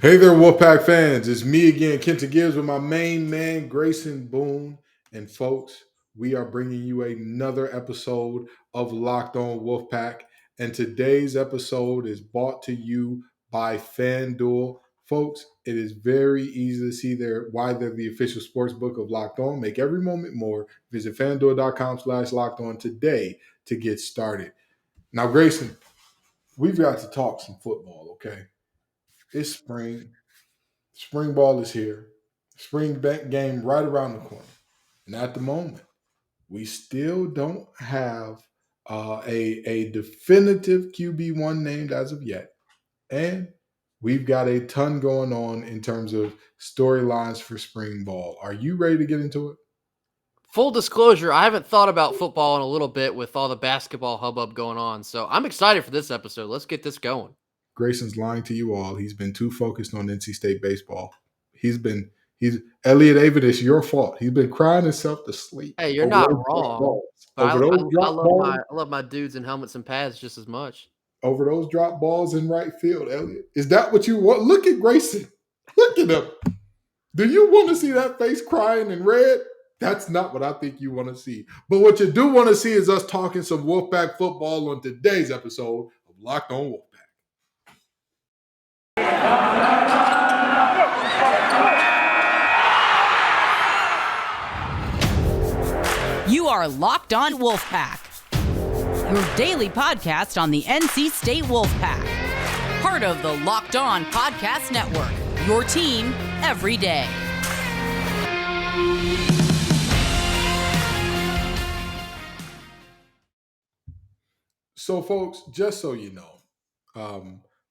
Hey there, Wolfpack fans. It's me again, Kenta Gibbs, with my main man, Grayson Boone. And folks, we are bringing you another episode of Locked On Wolfpack. And today's episode is brought to you by FanDuel. Folks, it is very easy to see why they're the official sports book of Locked On. Make every moment more. Visit fanduel.com/locked on today to get started. Now, Grayson, we've got to talk some football, okay? It's spring. Spring ball is here. Game right around the corner. And at the moment, we still don't have a definitive QB1 named as of yet. And we've got a ton going on in terms of storylines for spring ball. Are you ready to get into it? Full disclosure, I haven't thought about football in a little bit with all the basketball hubbub going on. So I'm excited for this episode. Let's get this going. Grayson's lying to you all. He's been too focused on NC State baseball. He's Elliot Avett, it's your fault. He's been crying himself to sleep Hey, you're over not those drop wrong. balls. But Over those I drop love balls. my dudes in helmets and pads just as much. Over those drop balls in right field, Elliot. Is that what you want? Look at Grayson. Look at him. Do you want to see that face crying in red? That's not what I think you want to see. But what you do want to see is us talking some Wolfpack football on today's episode of Locked On Wolfpack. You are Locked On Wolfpack, your daily podcast on the NC State Wolfpack. Part of the Locked On Podcast Network, your team every day. So, folks, just so you know,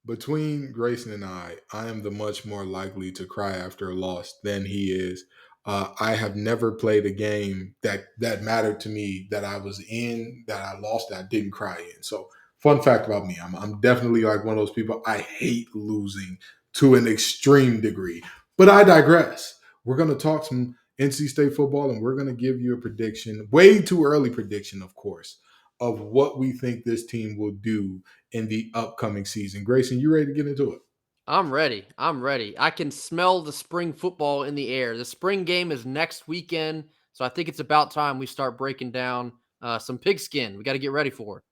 between Grayson and I am the much more likely to cry after a loss than he is. I have never played a game that mattered to me that I was in, that I lost, that I didn't cry in. So, fun fact about me, I'm definitely like one of those people. I hate losing to an extreme degree. But I digress. We're going to talk some NC State football, and we're going to give you a prediction, way too early prediction, of course, of what we think this team will do in the upcoming season. Grayson, you ready to get into it? I'm ready. I can smell the spring football in the air. The spring game is next weekend. So I think it's about time we start breaking down some pigskin. We got to get ready for it.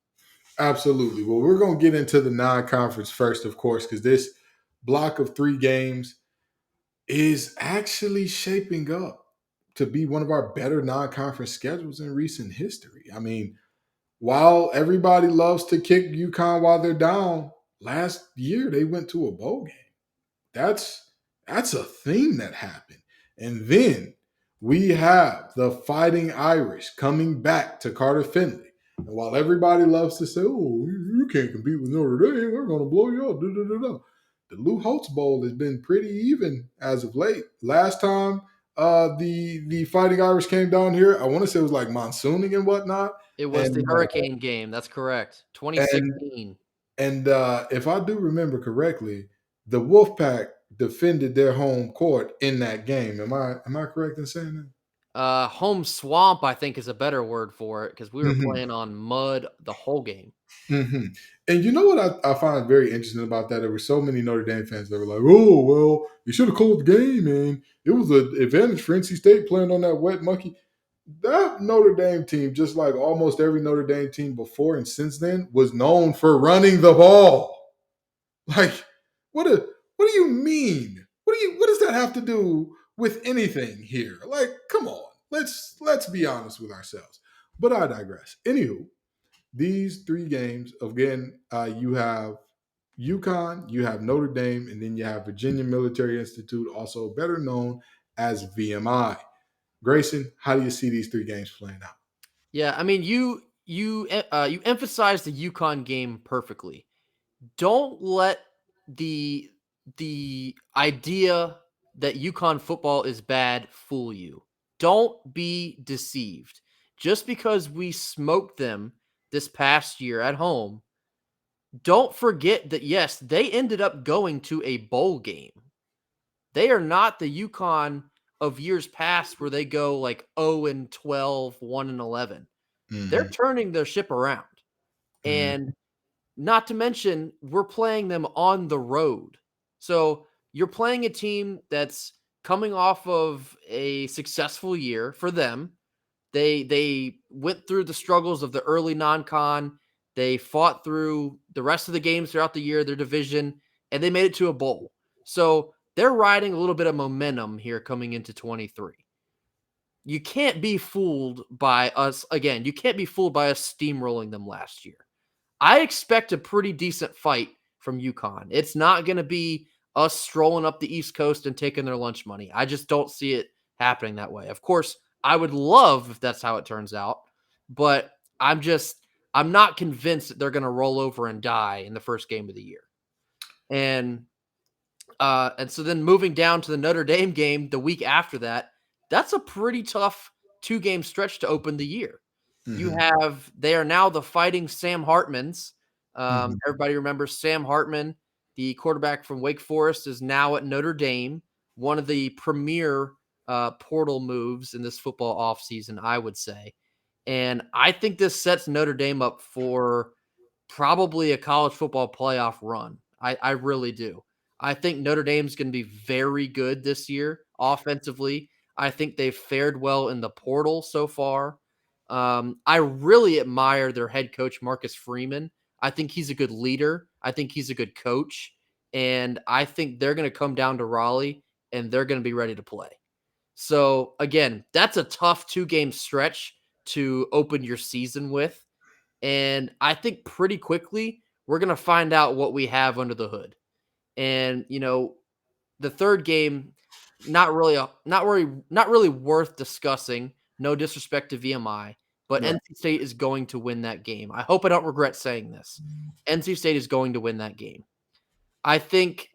Absolutely. Well, we're going to get into the non-conference first, of course, because this block of 3 games is actually shaping up to be one of our better non-conference schedules in recent history. I mean, while everybody loves to kick UConn while they're down, last year they went to a bowl game. That's a thing that happened. And then we have the Fighting Irish coming back to Carter Finley. And while everybody loves to say, "Oh, you can't compete with Notre Dame, we're going to blow you up," the Lou Holtz Bowl has been pretty even as of late. Last time the Fighting Irish came down here, I want to say it was like monsooning and whatnot. It was the hurricane game. That's correct. 2016. And if I do remember correctly, the Wolfpack defended their home court in that game. Am I correct in saying that? Home swamp, I think, is a better word for it because we were Mm-hmm. playing on mud the whole game. Mm-hmm. And you know what I find very interesting about that? There were so many Notre Dame fans that were like, "Oh, well, you should have called the game, and it was an advantage for NC State playing on that wet mucky." That Notre Dame team, just like almost every Notre Dame team before and since then, was known for running the ball. Like, what do you mean? What does that have to do with anything here? Like, come on. Let's be honest with ourselves. But I digress. Anywho, these 3 games, again, you have UConn, you have Notre Dame, and then you have Virginia Military Institute, also better known as VMI. Grayson, how do you see these 3 games playing out? Yeah, I mean, you emphasized the UConn game perfectly. Don't let the idea that UConn football is bad fool you. Don't be deceived. Just because we smoked them this past year at home, don't forget that, yes, they ended up going to a bowl game. They are not the UConn of years past where they go like 0-12, 1-11. They're turning their ship around. And not to mention, we're playing them on the road. So you're playing a team that's coming off of a successful year for them. They went through the struggles of the early non-con. They fought through the rest of the games throughout the year, their division, and they made it to a bowl. So they're riding a little bit of momentum here coming into 23. You can't be fooled by us again. You can't be fooled by us steamrolling them last year. I expect a pretty decent fight from UConn. It's not going to be us strolling up the East Coast and taking their lunch money. I just don't see it happening that way. Of course, I would love if that's how it turns out, but I'm not convinced that they're going to roll over and die in the first game of the year. And so then moving down to the Notre Dame game the week after that, that's a pretty tough 2-game stretch to open the year. Mm-hmm. They are now the Fighting Sam Hartmans. Mm-hmm. Everybody remembers Sam Hartman, the quarterback from Wake Forest, is now at Notre Dame, one of the premier portal moves in this football offseason, I would say. And I think this sets Notre Dame up for probably a college football playoff run. I really do. I think Notre Dame's going to be very good this year offensively. I think they've fared well in the portal so far. I really admire their head coach, Marcus Freeman. I think he's a good leader. I think he's a good coach. And I think they're going to come down to Raleigh and they're going to be ready to play. So, again, that's a tough 2-game stretch to open your season with. And I think pretty quickly we're going to find out what we have under the hood. And, the third game, not really worth discussing. No disrespect to VMI, but Right. NC State is going to win that game. I hope I don't regret saying this. NC State is going to win that game. I think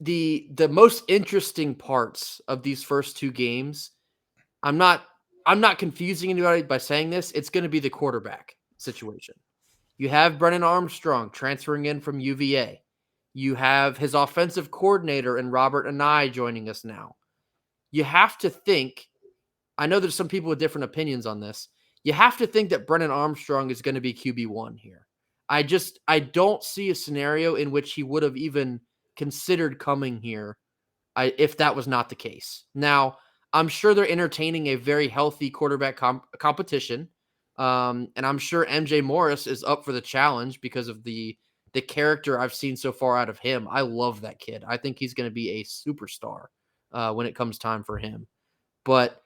the most interesting parts of these first 2 games, I'm not confusing anybody by saying this. It's going to be the quarterback situation. You have Brennan Armstrong transferring in from UVA. You have his offensive coordinator and Robert Anai joining us now. You have to think, I know there's some people with different opinions on this. You have to think that Brennan Armstrong is going to be QB1 here. I don't see a scenario in which he would have even considered coming here if that was not the case. Now, I'm sure they're entertaining a very healthy quarterback competition. And I'm sure MJ Morris is up for the challenge because of the character I've seen so far out of him. I love that kid. I think he's going to be a superstar when it comes time for him. But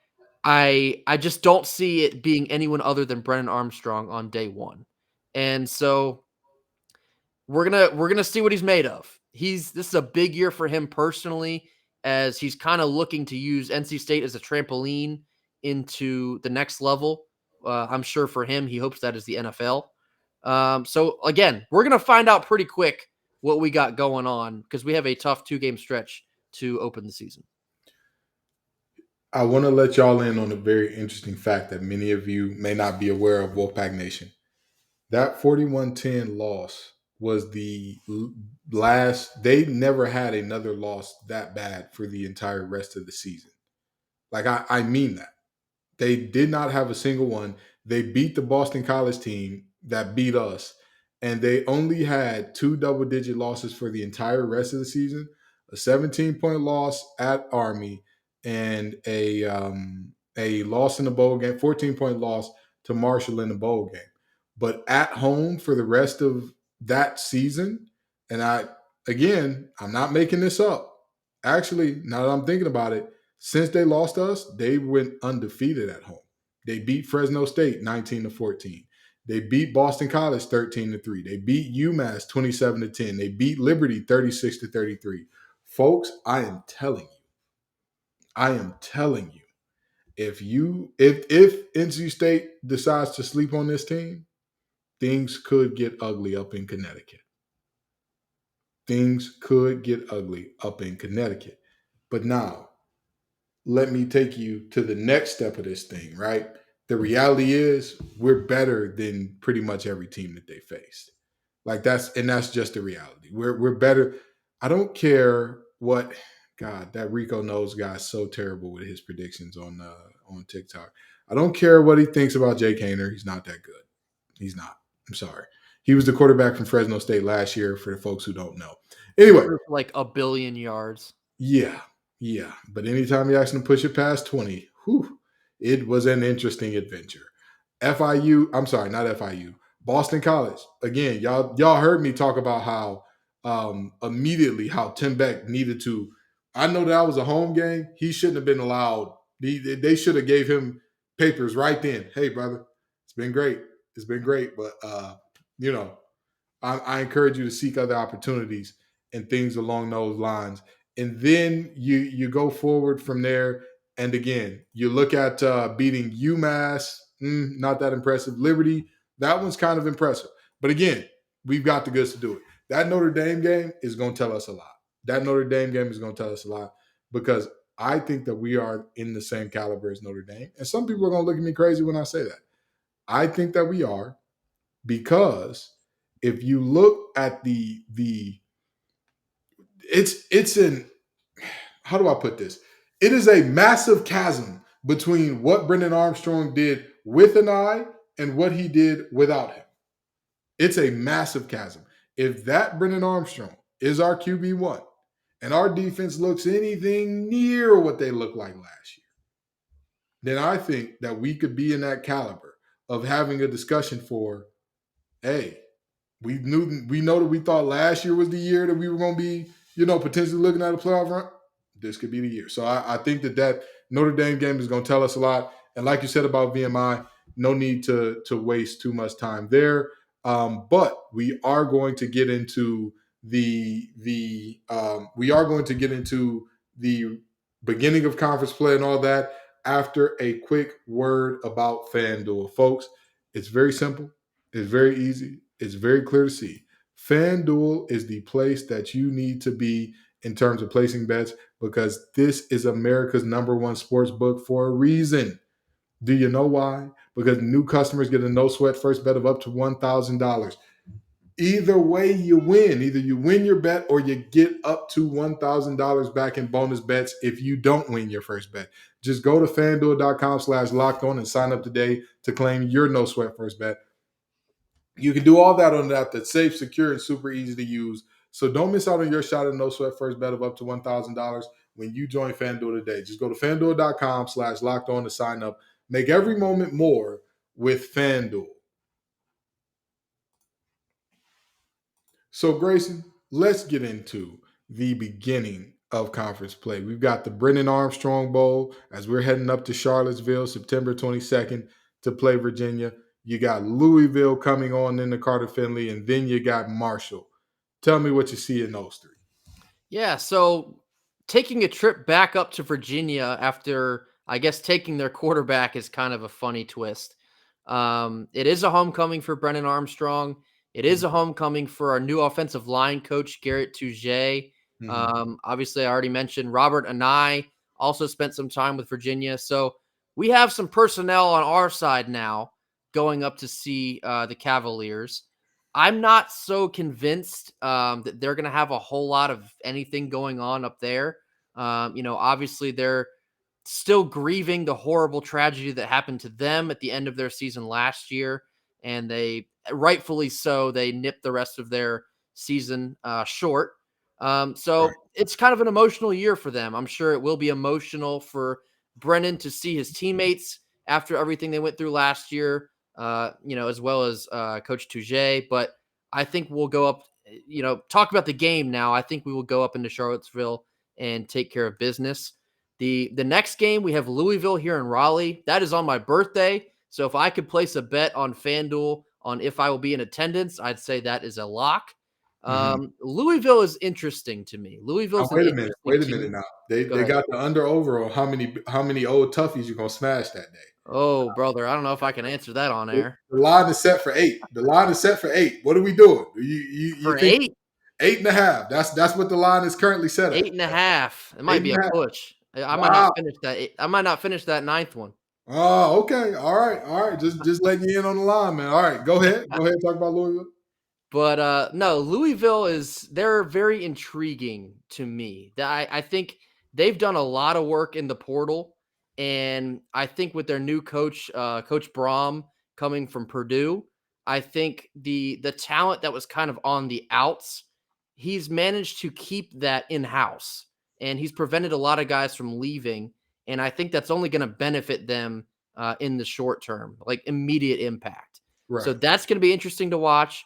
I just don't see it being anyone other than Brennan Armstrong on day one. And so we're gonna see what he's made of. This is a big year for him personally, as he's kind of looking to use NC State as a trampoline into the next level. I'm sure for him, he hopes that is the NFL. So again, we're gonna find out pretty quick what we got going on because we have a tough 2-game stretch to open the season. I want to let y'all in on a very interesting fact that many of you may not be aware of, Wolfpack Nation. That 41-10 loss was the last. They never had another loss that bad for the entire rest of the season. Like, I mean that. They did not have a single one. They beat the Boston College team that beat us, and they only had 2 double-digit losses for the entire rest of the season, a 17-point loss at Army and a loss in the bowl game, 14-point loss to Marshall in the bowl game. But at home for the rest of that season, and I'm not making this up. Actually, now that I'm thinking about it, since they lost us, they went undefeated at home. They beat Fresno State 19-14. They beat Boston College 13-3. They beat UMass 27-10. They beat Liberty 36-33. Folks, I am telling you, if NC State decides to sleep on this team, things could get ugly up in Connecticut. But now, let me take you to the next step of this thing, right? The reality is we're better than pretty much every team that they faced. That's just the reality. We're better. I don't care what. God, that Rico Knows guy's so terrible with his predictions on TikTok. I don't care what he thinks about Jake Haener. He's not that good. He's not. I'm sorry. He was the quarterback from Fresno State last year, for the folks who don't know. Anyway, Like 1 billion yards. yeah, yeah. But anytime you ask them to push it past 20, whew, it was an interesting adventure. FIU, I'm sorry, not FIU, Boston College. Again, y'all heard me talk about how immediately how Tim Beck needed to. I know that was a home game. He shouldn't have been allowed. They should have gave him papers right then. Hey, brother, it's been great. It's been great, but you know, I encourage you to seek other opportunities and things along those lines. And then you go forward from there. And again, you look at beating UMass, not that impressive. Liberty, that one's kind of impressive. But again, we've got the goods to do it. That Notre Dame game is going to tell us a lot. That Notre Dame game is going to tell us a lot because I think that we are in the same caliber as Notre Dame. And some people are going to look at me crazy when I say that. I think that we are because if you look at the it's an how do I put this? It is a massive chasm between what Brendan Armstrong did with an eye and what he did without him. It's a massive chasm. If that Brendan Armstrong is our QB1 and our defense looks anything near what they looked like last year, then I think that we could be in that caliber of having a discussion for, hey, we know that we thought last year was the year that we were going to be, potentially looking at a playoff run. This could be the year. So I think that Notre Dame game is going to tell us a lot. And like you said about VMI, no need to waste too much time there. But we are going to get into the beginning of conference play and all that after a quick word about FanDuel, folks. It's very simple. It's very easy. It's very clear to see. FanDuel is the place that you need to be in terms of placing bets because this is America's #1 sports book for a reason. Do you know why? Because new customers get a no sweat first bet of up to $1,000. Either way, you win. Either you win your bet or you get up to $1,000 back in bonus bets if you don't win your first bet. Just go to fanduel.com/locked-on and sign up today to claim your no sweat first bet. You can do all that on an app that's safe, secure, and super easy to use. So don't miss out on your shot at no sweat first bet of up to $1,000 when you join FanDuel today. Just go to fanduel.com/locked-on to sign up. Make every moment more with FanDuel. So, Grayson, let's get into the beginning of conference play. We've got the Brendan Armstrong Bowl as we're heading up to Charlottesville September 22nd to play Virginia. You got Louisville coming on in the Carter Finley, and then you got Marshall. Tell me what you see in those three. Yeah, so taking a trip back up to Virginia after, I guess, taking their quarterback is kind of a funny twist. It is a homecoming for Brennan Armstrong. It is a homecoming for our new offensive line coach, Garrett Touget. Obviously, I already mentioned Robert Anai also spent some time with Virginia. So we have some personnel on our side now going up to see the Cavaliers. I'm not so convinced that they're going to have a whole lot of anything going on up there. Obviously they're still grieving the horrible tragedy that happened to them at the end of their season last year. And they rightfully so, they nipped the rest of their season short. So Right. it's kind of an emotional year for them. I'm sure it will be emotional for Brennan to see his teammates after everything they went through last year, as well as Coach Touget. But I think we'll go up, talk about the game now. I think we will go up into Charlottesville and take care of business. The next game, we have Louisville here in Raleigh. That is on my birthday. So if I could place a bet on FanDuel on if I will be in attendance, I'd say that is a lock. Louisville is interesting to me. Louisville's Now, an wait a interesting minute team. now. Go They ahead. got the under over on how many old toughies you're gonna smash that day. Oh, brother, I don't know if I can answer that on air. The line is set for 8. The line is set for 8. What are we doing? You For think 8, 8.5? That's what the line is currently set at. 8.5. It Eight might be and a a half. push. I might not Wow. finish that. I might not finish that ninth one. Oh, okay. All right. Just letting you in on the line, man. All right, go ahead. Go ahead and talk about Louisville. But no, Louisville they're very intriguing to me. I think they've done a lot of work in the portal. And I think with their new coach, Coach Braum coming from Purdue, I think the talent that was kind of on the outs, he's managed to keep that in-house, and he's prevented a lot of guys from leaving, and I think that's only going to benefit them in the short term, like immediate impact. So Right. that's going to be interesting to watch.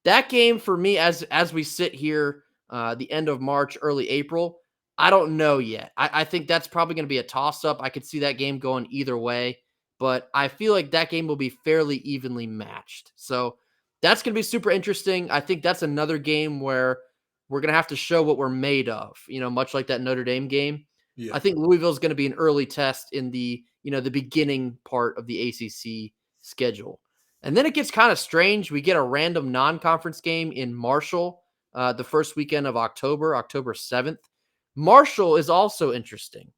That game for me, as we sit here, the end of March, early April, I don't know yet. I think that's probably going to be a toss-up. I could see that game going either way, but I feel like that game will be fairly evenly matched. So that's going to be super interesting. I think that's another game where we're going to have to show what we're made of, much like that Notre Dame game. Yeah. I think Louisville is going to be an early test in the beginning part of the ACC schedule. And then it gets kind of strange. We get a random non-conference game in Marshall the first weekend of October 7th. Marshall is also interesting.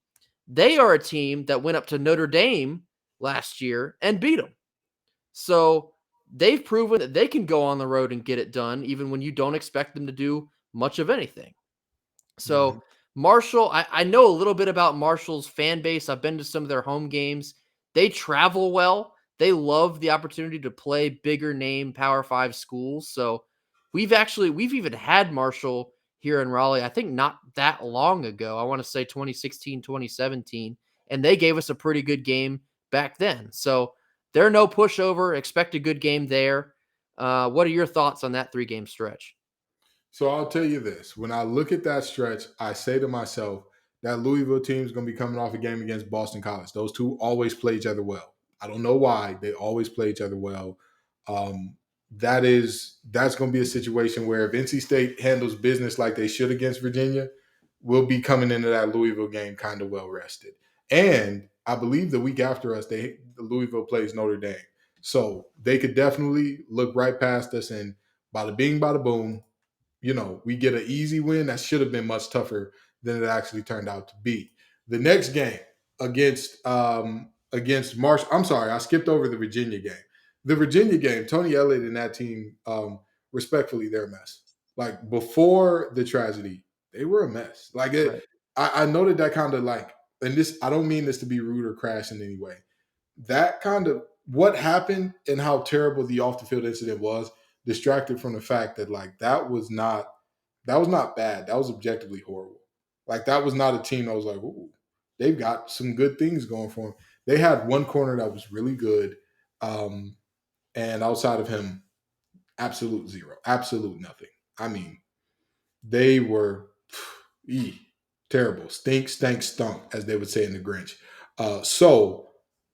They are a team that went up to Notre Dame last year and beat them. So they've proven that they can go on the road and get it done, even when you don't expect them to do much of anything. So Marshall, I know a little bit about Marshall's fan base. I've been to some of their home games. They travel well. They love the opportunity to play bigger name Power 5 schools. So we've even had Marshall here in Raleigh, I think not that long ago. I want to say 2016, 2017, and they gave us a pretty good game back then. So they're no pushover. Expect a good game there. What are your thoughts on that 3-game stretch? So I'll tell you this. When I look at that stretch, I say to myself, that Louisville team is going to be coming off a game against Boston College. Those two always play each other well. I don't know why. They always play each other well. That's going to be a situation where if NC State handles business like they should against Virginia, we'll be coming into that Louisville game kind of well rested. And I believe the week after us, Louisville plays Notre Dame. So they could definitely look right past us and bada bing, bada boom, we get an easy win that should have been much tougher than it actually turned out to be. The next game against Marsh. I'm sorry, I skipped over the Virginia game. The Virginia game, Tony Elliott and that team, respectfully, they're a mess. Like before the tragedy, they were a mess. Like Right. I noted that kind of like, and this, I don't mean this to be rude or crass in any way. That kind of what happened and how terrible the off the field incident was distracted from the fact that like that was not bad. That was objectively horrible. Like that was not a team that was like, ooh, they've got some good things going for them. They had one corner that was really good, and outside of him, absolute zero, absolute nothing. I mean, they were terrible, stink, stank, stunk, as they would say in the Grinch. So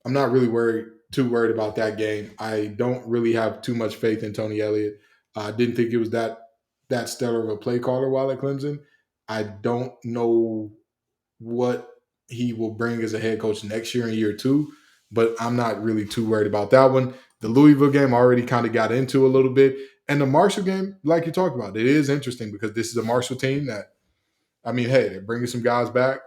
I'm not really too worried about that game. I don't really have too much faith in Tony Elliott. I didn't think it was that stellar of a play caller while at Clemson. I don't know what he will bring as a head coach next year in year 2, but I'm not really too worried about that one. The Louisville game I already kind of got into a little bit. And the Marshall game, like you talked about, it is interesting because this is a Marshall team that, I mean, hey, they're bringing some guys back.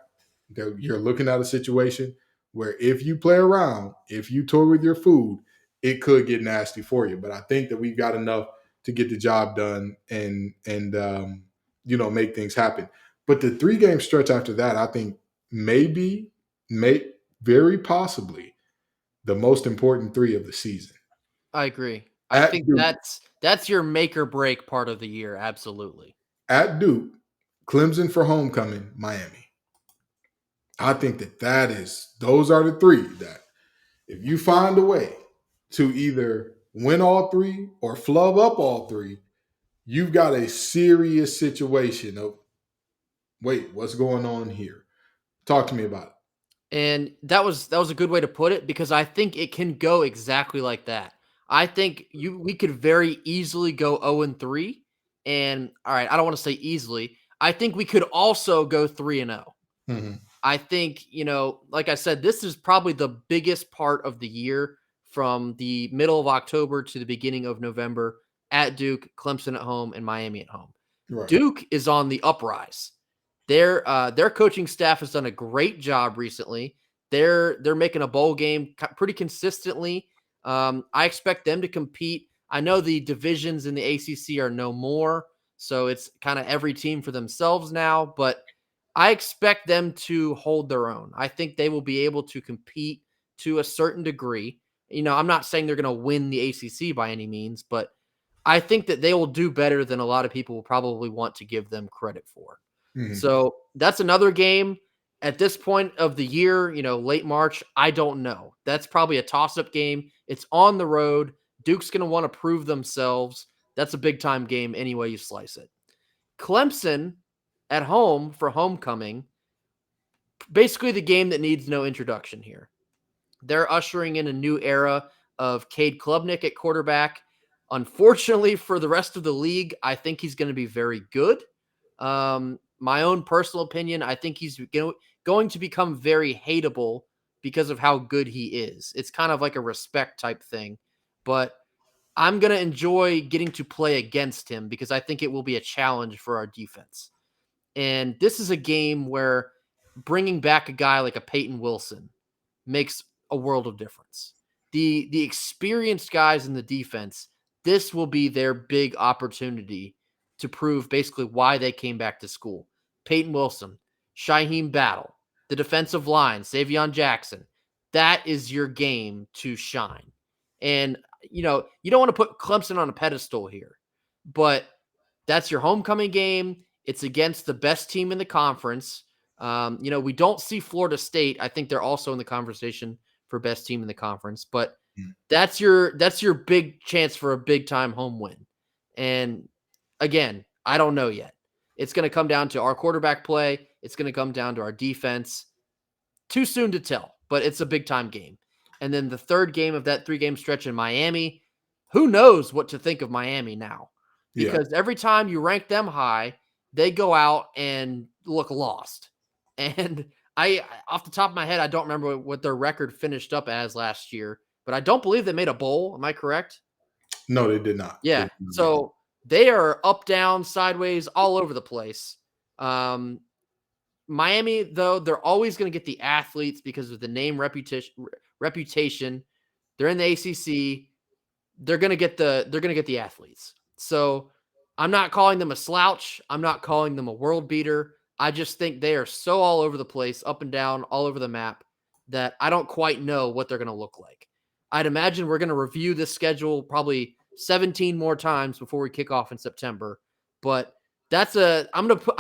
You're looking at a situation where if you play around, if you toy with your food, it could get nasty for you. But I think that we've got enough to get the job done and make things happen. But the 3-game stretch after that, I think may very possibly the most important 3 of the season. I agree. I think Duke, that's your make or break part of the year. Absolutely. at Duke, Clemson for homecoming, Miami. I think those are the 3 that if you find a way to either win all 3 or flub up all 3, you've got a serious situation of, wait, what's going on here? Talk to me about it. And that was a good way to put it because I think it can go exactly like that. I think we could very easily go 0-3. And all right, I don't want to say easily. I think we could also go 3-0. Mm-hmm. I think, like I said, this is probably the biggest part of the year from the middle of October to the beginning of November at Duke, Clemson at home, and Miami at home. Right. Duke is on the uprise. Their coaching staff has done a great job recently. They're making a bowl game pretty consistently. I expect them to compete. I know the divisions in the ACC are no more, so it's kind of every team for themselves now, but I expect them to hold their own. I think they will be able to compete to a certain degree. I'm not saying they're going to win the ACC by any means, but I think that they will do better than a lot of people will probably want to give them credit for. Mhm. So that's another game at this point of the year, late March. I don't know. That's probably a toss-up game. It's on the road. Duke's going to want to prove themselves. That's a big-time game any way you slice it. Clemson at home for homecoming, basically the game that needs no introduction here. They're ushering in a new era of Cade Klubnik at quarterback. Unfortunately for the rest of the league, I think he's going to be very good. My own personal opinion, I think he's going to become very hateable because of how good he is. It's kind of like a respect type thing, but I'm going to enjoy getting to play against him because I think it will be a challenge for our defense. And this is a game where bringing back a guy like a Peyton Wilson makes a world of difference. The experienced guys in the defense, this will be their big opportunity to prove basically why they came back to school. Peyton Wilson, Shaheem Battle, the defensive line, Savion Jackson. That is your game to shine. And, you don't want to put Clemson on a pedestal here, but that's your homecoming game. It's against the best team in the conference. We don't see Florida State. I think they're also in the conversation for best team in the conference, but that's your big chance for a big time home win. And again, I don't know yet. It's going to come down to our quarterback play. It's going to come down to our defense. Too soon to tell, but it's a big time game. And then the third game of that 3-game stretch in Miami, who knows what to think of Miami now? Because every time you rank them high, they go out and look lost. And I, off the top of my head, I don't remember what their record finished up as last year, but I don't believe they made a bowl. Am I correct? No, they did not. Yeah. So they are up, down, sideways, all over the place. Miami, though, they're always going to get the athletes because of the name reputation. They're in the ACC. They're going to get the athletes. So I'm not calling them a slouch. I'm not calling them a world beater. I just think they are so all over the place, up and down, all over the map, that I don't quite know what they're going to look like. I'd imagine we're going to review this schedule probably 17 more times before we kick off in September. But I'm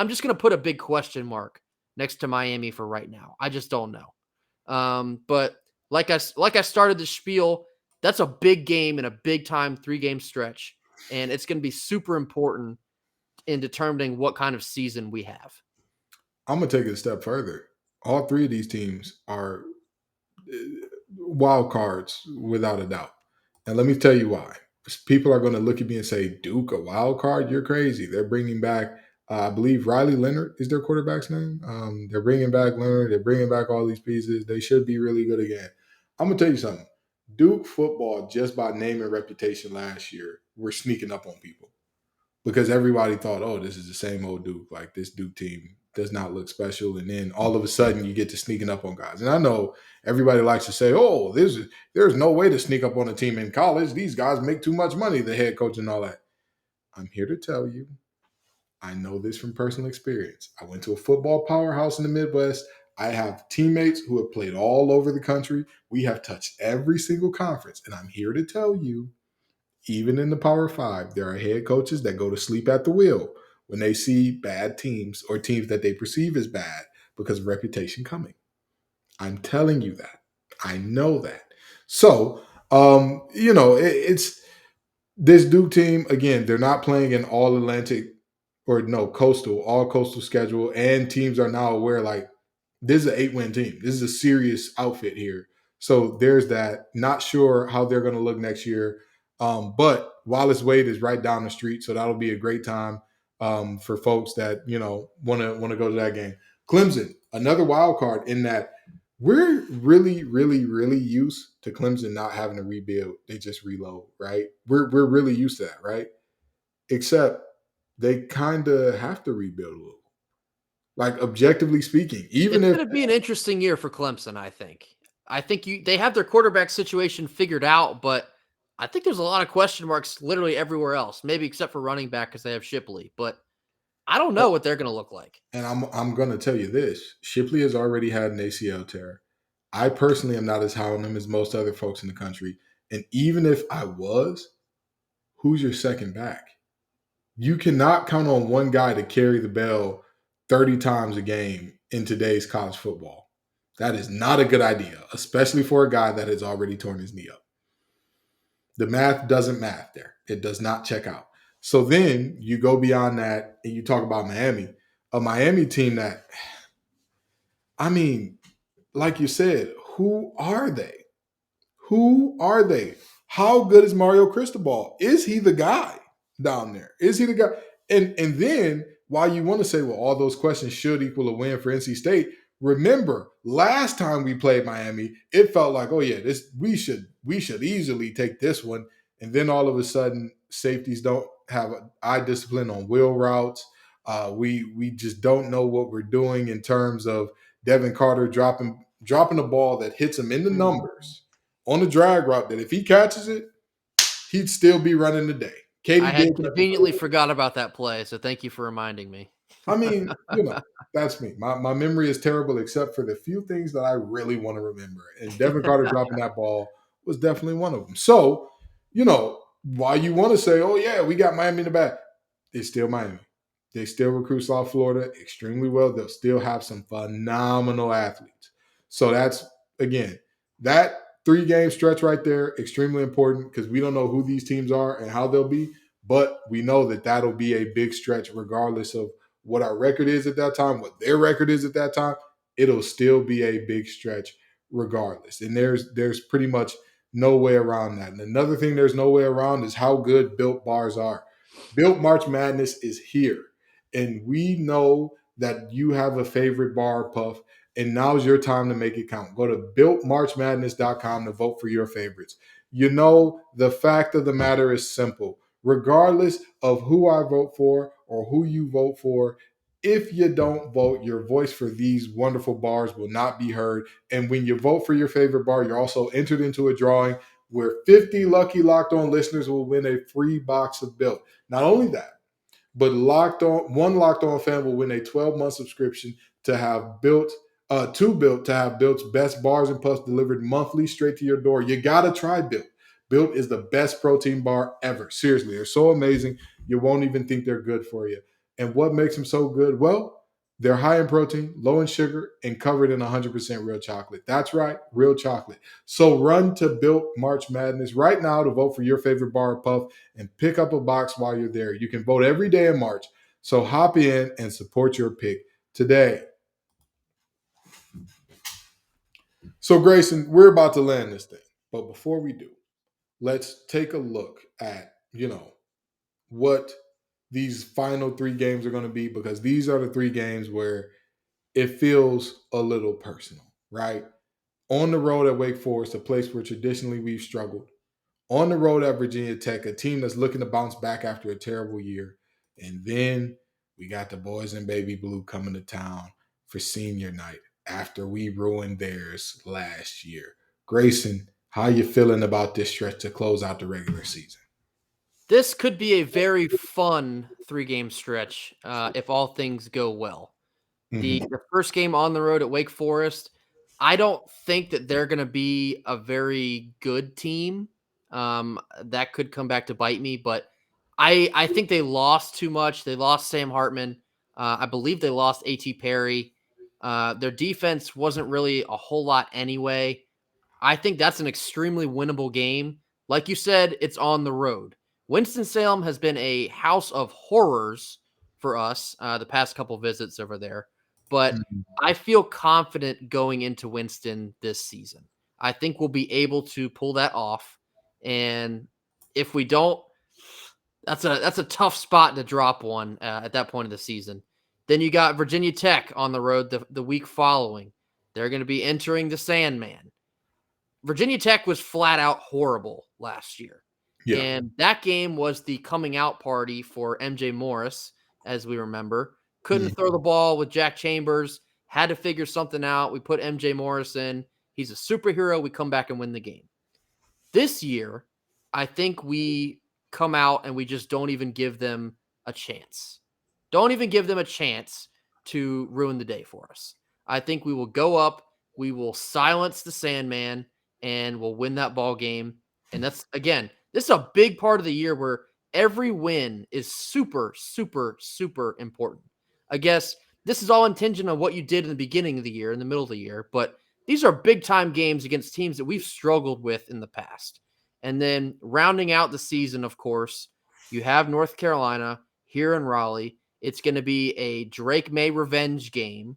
just going to put a big question mark next to Miami for right now. I just don't know. But like I started the spiel, that's a big game and a big time 3-game stretch. And it's going to be super important in determining what kind of season we have. I'm going to take it a step further. All 3 of these teams are wild cards without a doubt. And let me tell you why. People are going to look at me and say, Duke, a wild card? You're crazy. They're bringing back, I believe Riley Leonard is their quarterback's name. They're bringing back Leonard. They're bringing back all these pieces. They should be really good again. I'm going to tell you something. Duke football, just by name and reputation last year, we're sneaking up on people because everybody thought, oh, this is the same old Duke. Like, this Duke team does not look special. And then all of a sudden you get to sneaking up on guys. And I know everybody likes to say, oh, there's no way to sneak up on a team in college. These guys make too much money, the head coach and all that. I'm here to tell you, I know this from personal experience. I went to a football powerhouse in the Midwest. I have teammates who have played all over the country. We have touched every single conference. And I'm here to tell you, even in the Power 5, there are head coaches that go to sleep at the wheel when they see bad teams or teams that they perceive as bad because of reputation coming. I'm telling you that. I know that. So, it's this Duke team, again, they're not playing an all coastal schedule, and teams are now aware, like, this is an 8-win team. This is a serious outfit here. So there's that. Not sure how they're going to look next year. But Wallace Wade is right down the street, so that'll be a great time for folks that want to go to that game. Clemson, another wild card in that we're really, really, really used to Clemson not having to rebuild; they just reload, right? We're really used to that, right? Except they kind of have to rebuild a little. Like, objectively speaking, it's going to be an interesting year for Clemson. I think they have their quarterback situation figured out, but I think there's a lot of question marks literally everywhere else, maybe except for running back because they have Shipley. But I don't know what they're going to look like. And I'm going to tell you this. Shipley has already had an ACL tear. I personally am not as high on him as most other folks in the country. And even if I was, who's your second back? You cannot count on one guy to carry the bell 30 times a game in today's college football. That is not a good idea, especially for a guy that has already torn his knee up. The math doesn't math there. It does not check out. So then you go beyond that and you talk about Miami, a Miami team that, I mean, like you said, who are they? Who are they? How good is Mario Cristobal? Is he the guy down there? Is he the guy? And then while you want to say, well, all those questions should equal a win for NC State, remember last time we played Miami, it felt like, oh yeah, this we should easily take this one. And then all of a sudden, safeties don't have eye discipline on wheel routes. We just don't know what we're doing in terms of Devin Carter dropping a ball that hits him in the numbers on the drag route that if he catches it, he'd still be running the day. Katie I had Dixon at the conveniently forgot about that play, so thank you for reminding me. I mean, that's me. My memory is terrible except for the few things that I really want to remember. And Devin Carter dropping that ball was definitely one of them. So, while you want to say, oh, yeah, we got Miami in the back, it's still Miami. They still recruit South Florida extremely well. They'll still have some phenomenal athletes. So that's, again, that 3-game stretch right there, extremely important because we don't know who these teams are and how they'll be. But we know that that'll be a big stretch regardless of what our record is at that time, what their record is at that time. It'll still be a big stretch regardless. And there's pretty much no way around that. And another thing there's no way around is how good Built bars are. Built March Madness is here. And we know that you have a favorite bar, Puff, and now's your time to make it count. Go to builtmarchmadness.com to vote for your favorites. The fact of the matter is simple. Regardless of who I vote for or who you vote for, if you don't vote, your voice for these wonderful bars will not be heard. And when you vote for your favorite bar, you're also entered into a drawing where 50 lucky Locked On listeners will win a free box of Built. Not only that, but Locked On fan will win a 12-month subscription to have Built to have Built's best bars and puffs delivered monthly straight to your door. You gotta try Built. Built is the best protein bar ever. Seriously, they're so amazing. You won't even think they're good for you. And what makes them so good? Well, they're high in protein, low in sugar, and covered in 100% real chocolate. That's right, real chocolate. So run to Built March Madness right now to vote for your favorite bar or puff and pick up a box while you're there. You can vote every day in March. So hop in and support your pick today. So Grayson, we're about to land this thing. But before we do, let's take a look at, what these final 3 games are going to be, because these are the 3 games where it feels a little personal, right? On the road at Wake Forest, a place where traditionally we've struggled. On the road at Virginia Tech, a team that's looking to bounce back after a terrible year. And then we got the boys in baby blue coming to town for senior night after we ruined theirs last year. Grayson, how you feeling about this stretch to close out the regular season? This could be a very fun 3-game stretch if all things go well. The first game on the road at Wake Forest, I don't think that they're going to be a very good team. That could come back to bite me, but I think they lost too much. They lost Sam Hartman. I believe they lost A.T. Perry. Their defense wasn't really a whole lot anyway. I think that's an extremely winnable game. Like you said, it's on the road. Winston-Salem has been a house of horrors for us the past couple visits over there. But I feel confident going into Winston this season. I think we'll be able to pull that off. And if we don't, that's a tough spot to drop one at that point of the season. Then you got Virginia Tech on the road the week following. They're going to be entering the Sandman. Virginia Tech was flat out horrible last year. Yeah. And that game was the coming out party for MJ Morris, as we remember. Couldn't throw the ball with Jack Chambers, had to figure something out. We put MJ Morris in. He's a superhero. We come back and win the game. This year, I think we come out and we just don't even give them a chance. Don't even give them a chance to ruin the day for us. I think we will go up, we will silence the Sandman, and we'll win that ball game. And that's, again, this is a big part of the year where every win is super, super, super important. I guess this is all contingent on what you did in the beginning of the year, in the middle of the year, but these are big time games against teams that we've struggled with in the past. And then rounding out the season, of course, you have North Carolina here in Raleigh. It's going to be a Drake May revenge game.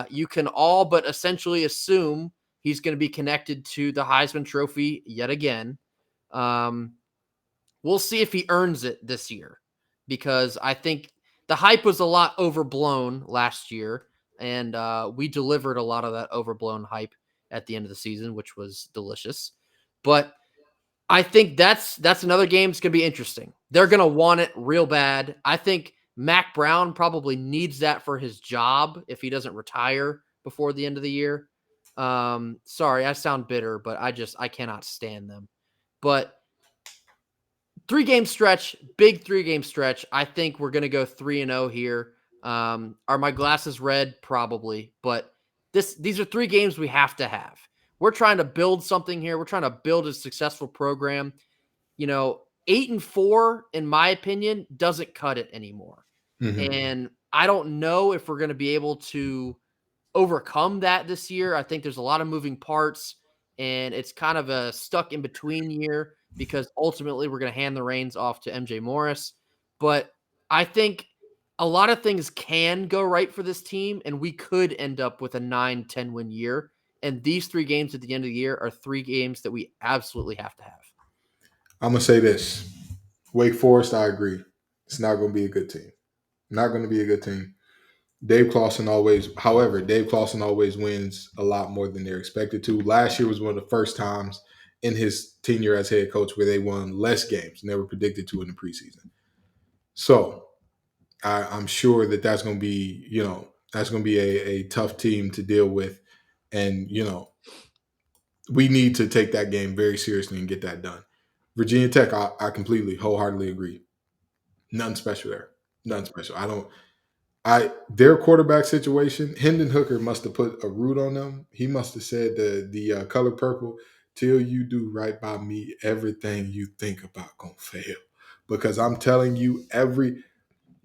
You can all but essentially assume he's going to be connected to the Heisman Trophy yet again. We'll see if he earns it this year, because I think the hype was a lot overblown last year, and we delivered a lot of that overblown hype at the end of the season, which was delicious. But I think that's another game that's going to be interesting. They're going to want it real bad. I think Mac Brown probably needs that for his job if he doesn't retire before the end of the year. Sorry, I sound bitter, but I cannot stand them. But 3-game stretch, big 3-game stretch. I think we're going to go 3-0 here. Are my glasses red? Probably, but these are 3 games we have to have. We're trying to build something here. We're trying to build a successful program. 8-4, in my opinion, doesn't cut it anymore. Mm-hmm. And I don't know if we're going to be able to overcome that this year. I think there's a lot of moving parts, and it's kind of a stuck in between year, because ultimately we're going to hand the reins off to MJ Morris. But I think a lot of things can go right for this team, and we could end up with a 9-10 win year. And these 3 games at the end of the year are 3 games that we absolutely have to have. I'm going to say this. Wake Forest, I agree. It's not going to be a good team. Not going to be a good team. Dave Clawson always wins a lot more than they're expected to. Last year was one of the first times in his tenure as head coach where they won less games than they were predicted to in the preseason. So I'm sure that's going to be, a tough team to deal with. And, we need to take that game very seriously and get that done. Virginia Tech, I completely, wholeheartedly agree. Nothing special there. Nothing special. Their quarterback situation, Hendon Hooker must have put a root on them. He must have said the color purple, till you do right by me, everything you think about gonna fail. Because I'm telling you,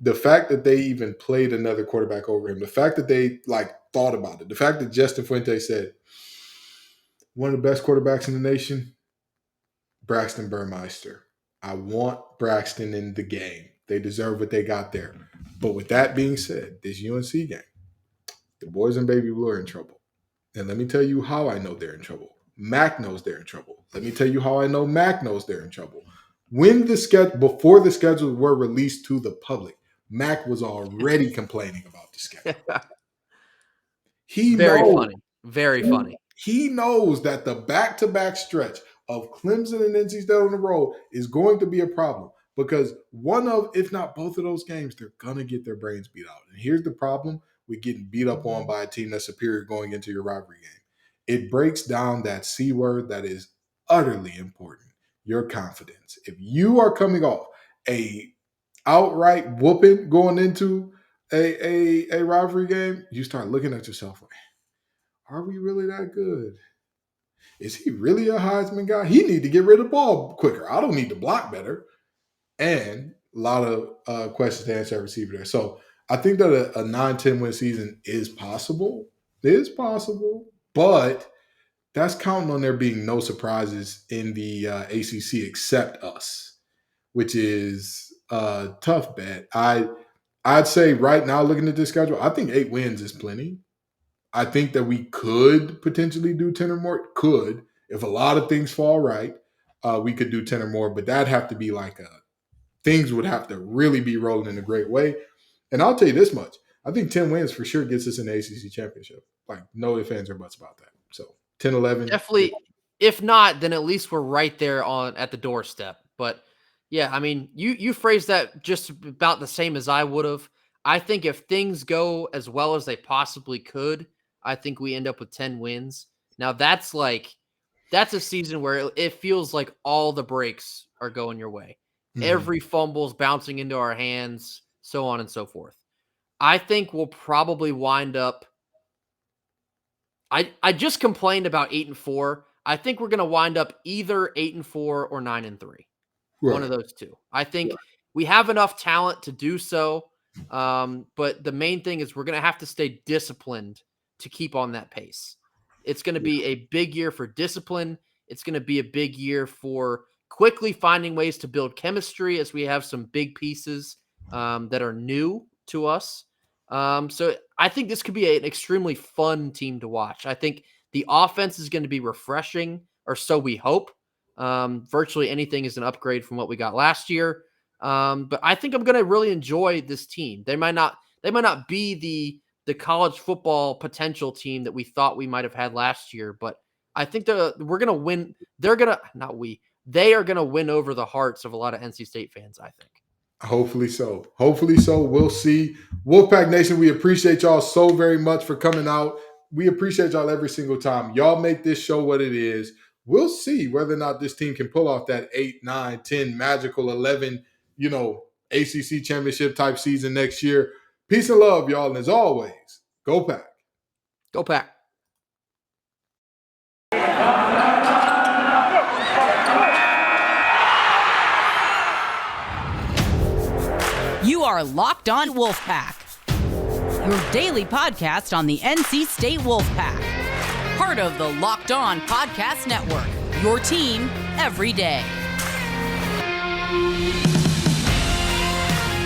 the fact that they even played another quarterback over him, the fact that they thought about it, the fact that Justin Fuente said, one of the best quarterbacks in the nation, Braxton Burmeister. I want Braxton in the game. They deserve what they got there. But with that being said, this UNC game, the boys in Baby Blue are in trouble. And let me tell you how I know they're in trouble. Mac knows they're in trouble. Let me tell you how I know Mac knows they're in trouble. Before the schedules were released to the public, Mac was already complaining about the schedule. Very funny. He knows that the back-to-back stretch of Clemson and NC State on the road is going to be a problem, because one of, if not both of those games, they're going to get their brains beat out. And here's the problem with getting beat up on by a team that's superior going into your rivalry game. It breaks down that C word that is utterly important, your confidence. If you are coming off a outright whooping going into a rivalry game, you start looking at yourself like, are we really that good? Is he really a Heisman guy? He need to get rid of the ball quicker. I don't need to block better. And a lot of questions to answer at receiver there. So I think that a 9-10 win season is possible. It is possible. But that's counting on there being no surprises in the ACC except us, which is a tough bet. I'd say right now, looking at this schedule, I think 8 wins is plenty. I think that we could potentially do 10 or more. Could. If a lot of things fall right, we could do 10 or more. But that'd have to be things would have to really be rolling in a great way. And I'll tell you this much. I think 10 wins for sure gets us in the ACC championship. No ifs, ands, or buts about that. So 10, 11. Definitely. If not, then at least we're right there at the doorstep. But yeah, I mean, you phrased that just about the same as I would have. I think if things go as well as they possibly could, I think we end up with 10 wins. Now that's a season where it feels like all the breaks are going your way. Mm-hmm. Every fumble's bouncing into our hands, so on and so forth. I think we'll probably wind up. I just complained about 8-4. I think we're going to wind up either 8-4 or 9-3. One of those two. I think we have enough talent to do so. But the main thing is we're going to have to stay disciplined to keep on that pace. It's going to be a big year for discipline. It's going to be a big year for quickly finding ways to build chemistry as we have some big pieces that are new to us. So I think this could be an extremely fun team to watch. I think the offense is going to be refreshing, or so we hope. Virtually anything is an upgrade from what we got last year. But I think I'm going to really enjoy this team. They might not be the college football potential team that we thought we might have had last year, but I think we're going to win. They are going to win over the hearts of a lot of NC State fans, I think. Hopefully so. We'll see. Wolfpack Nation, we appreciate y'all so very much for coming out. We appreciate y'all every single time. Y'all make this show what it is. We'll see whether or not this team can pull off that 8, 9, 10, magical 11, ACC championship type season next year. Peace and love, y'all. And as always, go Pack. Go Pack. You are Locked On Wolfpack, your daily podcast on the NC State Wolfpack, part of the Locked On Podcast Network, your team every day.